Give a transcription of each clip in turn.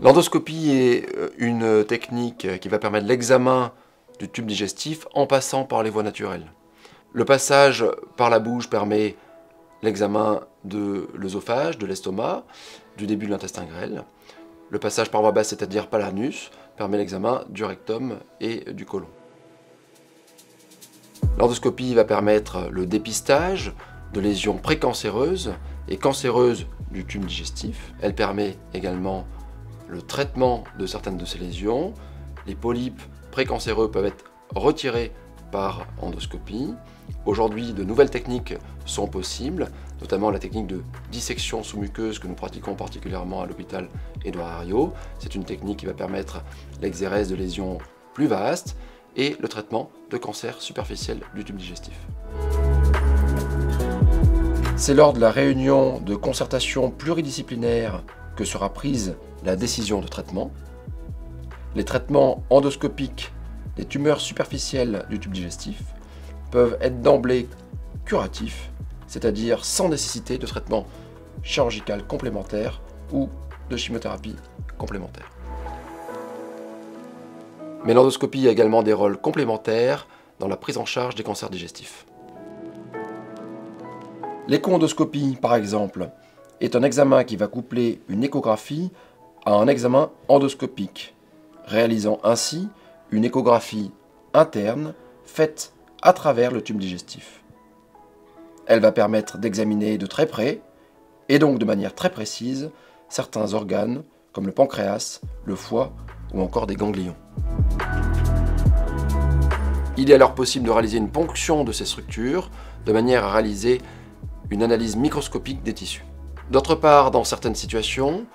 L'endoscopie est une technique qui va permettre l'examen du tube digestif en passant par les voies naturelles. Le passage par la bouche permet l'examen de l'œsophage, de l'estomac, du début de l'intestin grêle. Le passage par voie basse, c'est-à-dire par l'anus, permet l'examen du rectum et du côlon. L'endoscopie va permettre le dépistage de lésions précancéreuses et cancéreuses du tube digestif. Elle permet également le traitement de certaines de ces lésions. Les polypes précancéreux peuvent être retirés par endoscopie. Aujourd'hui, de nouvelles techniques sont possibles, notamment la technique de dissection sous-muqueuse que nous pratiquons particulièrement à l'hôpital Édouard Herriot. C'est une technique qui va permettre l'exérèse de lésions plus vastes et le traitement de cancers superficiels du tube digestif. C'est lors de la réunion de concertation pluridisciplinaire que sera prise la décision de traitement. Les traitements endoscopiques des tumeurs superficielles du tube digestif peuvent être d'emblée curatifs, c'est-à-dire sans nécessité de traitement chirurgical complémentaire ou de chimiothérapie complémentaire. Mais l'endoscopie a également des rôles complémentaires dans la prise en charge des cancers digestifs. L'écho-endoscopie, par exemple, est un examen qui va coupler une échographie à un examen endoscopique, réalisant ainsi une échographie interne faite à travers le tube digestif. Elle va permettre d'examiner de très près, et donc de manière très précise, certains organes comme le pancréas, le foie ou encore des ganglions. Il est alors possible de réaliser une ponction de ces structures de manière à réaliser une analyse microscopique des tissus. D'autre part, dans certaines situations,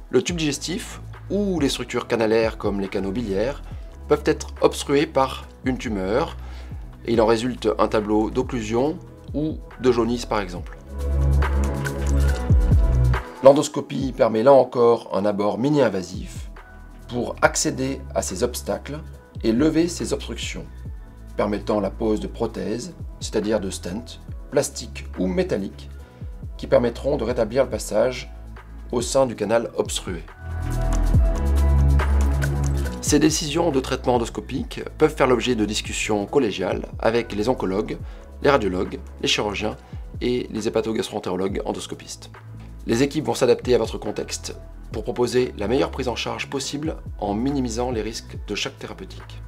le tube digestif ou les structures canalaires comme les canaux biliaires peuvent être obstrués par une tumeur et il en résulte un tableau d'occlusion ou de jaunisse par exemple. L'endoscopie permet là encore un abord mini-invasif pour accéder à ces obstacles et lever ces obstructions, permettant la pose de prothèses, c'est-à-dire de stents, plastiques ou métalliques, qui permettront de rétablir le passage au sein du canal obstrué. Ces décisions de traitement endoscopique peuvent faire l'objet de discussions collégiales avec les oncologues, les radiologues, les chirurgiens et les hépatogastroentérologues endoscopistes. Les équipes vont s'adapter à votre contexte pour proposer la meilleure prise en charge possible en minimisant les risques de chaque thérapeutique.